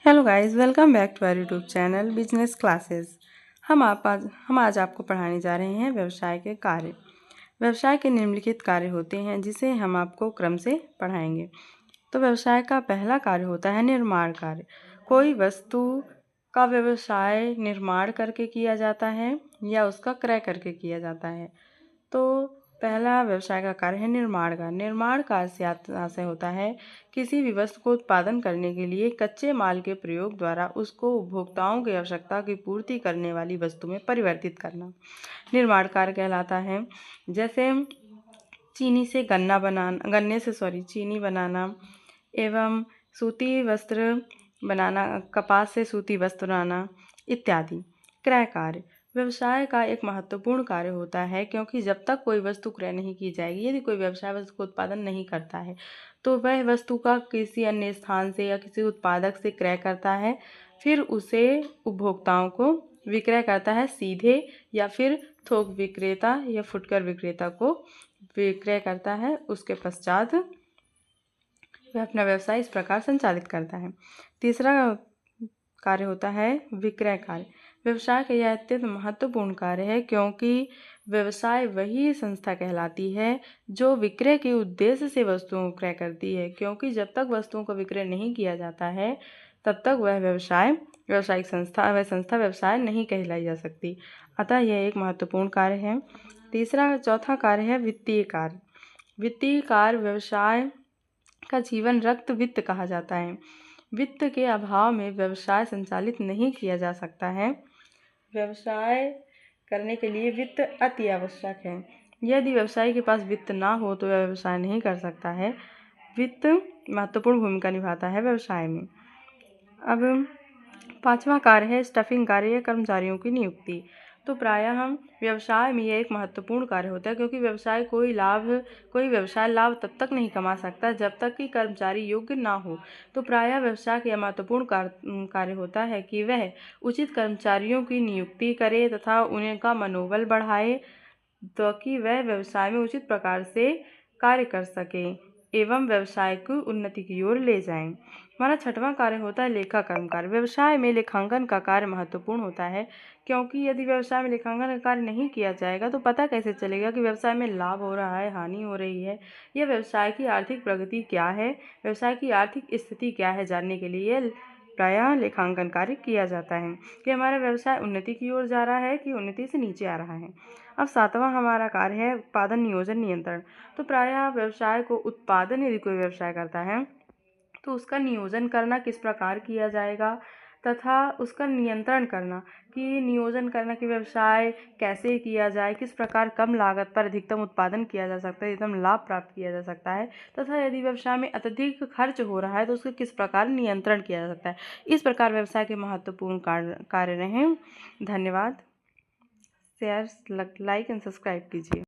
Hello guys, welcome back to our YouTube channel business classes. हम आज आपको पढ़ाने जा रहे हैं व्यवसाय के कार्य। व्यवसाय के निम्नलिखित कार्य होते हैं जिसे हम आपको क्रम से पढ़ाएंगे। तो व्यवसाय का पहला कार्य होता है निर्माण कार्य। कोई वस्तु का व्यवसाय निर्माण करके किया जाता है या उसका क्रय करके किया जाता है। तो पहला व्यवसाय का कार्य है निर्माण कार्य। निर्माण कार्य से आशय होता है किसी भी वस्तु को उत्पादन करने के लिए कच्चे माल के प्रयोग द्वारा उसको उपभोक्ताओं की आवश्यकता की पूर्ति करने वाली वस्तु में परिवर्तित करना निर्माण कार्य कहलाता है। जैसे चीनी बनाना एवं सूती वस्त्र बनाना, कपास से सूती वस्त्र बनाना इत्यादि। क्रय कार्य व्यवसाय का एक महत्वपूर्ण कार्य होता है, क्योंकि जब तक कोई वस्तु क्रय नहीं की जाएगी, यदि कोई व्यवसाय वस्तु को उत्पादन नहीं करता है तो वह वस्तु का किसी अन्य स्थान से या किसी उत्पादक से क्रय करता है, फिर उसे उपभोक्ताओं को विक्रय करता है सीधे, या फिर थोक विक्रेता या फुटकर विक्रेता को विक्रय करता है। उसके पश्चात वह अपना व्यवसाय इस प्रकार संचालित करता है। तीसरा कार्य होता है विक्रय कार्य। व्यवसाय का यह अत्यंत महत्वपूर्ण कार्य है, क्योंकि व्यवसाय वही संस्था कहलाती है जो विक्रय के उद्देश्य से वस्तुओं को क्रय करती है, क्योंकि जब तक वस्तुओं का विक्रय नहीं किया जाता है तब तक वह व्यावसायिक संस्था व्यवसाय नहीं कहलाई जा सकती। अतः यह एक महत्वपूर्ण कार्य है। चौथा कार्य है वित्तीय कार्य। वित्तीय कार्य व्यवसाय का जीवन रक्त वित्त कहा जाता है। वित्त के अभाव में व्यवसाय संचालित नहीं किया जा सकता है। व्यवसाय करने के लिए वित्त अति आवश्यक है। यदि व्यवसायी के पास वित्त ना हो तो वह व्यवसाय नहीं कर सकता है। वित्त महत्वपूर्ण भूमिका निभाता है व्यवसाय में। अब पांचवा कार्य है स्टफिंग कार्य या कर्मचारियों की नियुक्ति। तो प्रायः हम व्यवसाय में यह एक महत्वपूर्ण कार्य होता है, क्योंकि कोई व्यवसाय लाभ तब तक नहीं कमा सकता जब तक कि कर्मचारी योग्य ना हो। तो प्रायः व्यवसाय का यह महत्वपूर्ण कार्य होता है कि वह उचित कर्मचारियों की नियुक्ति करे तथा उनका मनोबल बढ़ाए, ताकि वह व्यवसाय में उचित प्रकार से कार्य कर सके एवं व्यवसाय को उन्नति की ओर ले जाएं। हमारा छठवां कार्य होता है लेखाकरण कार्य। व्यवसाय में लेखांकन का कार्य महत्वपूर्ण होता है, क्योंकि यदि व्यवसाय में लेखांकन का कार्य नहीं किया जाएगा तो पता कैसे चलेगा कि व्यवसाय में लाभ हो रहा है, हानि हो रही है, या व्यवसाय की आर्थिक प्रगति क्या है, व्यवसाय की आर्थिक स्थिति क्या है, जानने के लिए प्रायः लेखांकन कार्य किया जाता है कि हमारा व्यवसाय उन्नति की ओर जा रहा है कि उन्नति से नीचे आ रहा है। अब सातवां हमारा कार्य है उत्पादन नियोजन नियंत्रण। तो प्रायः व्यवसाय को उत्पादन यदि कोई व्यवसाय करता है तो उसका नियोजन करना किस प्रकार किया जाएगा तथा उसका नियंत्रण करना कि व्यवसाय कैसे किया जाए, किस प्रकार कम लागत पर अधिकतम उत्पादन किया जा सकता है, अधिकतम लाभ प्राप्त किया जा सकता है, तथा यदि व्यवसाय में अत्यधिक खर्च हो रहा है तो उसका किस प्रकार नियंत्रण किया जा सकता है। इस प्रकार व्यवसाय के महत्वपूर्ण कार्य रहे। धन्यवाद। शेयर, लाइक एंड सब्सक्राइब कीजिए।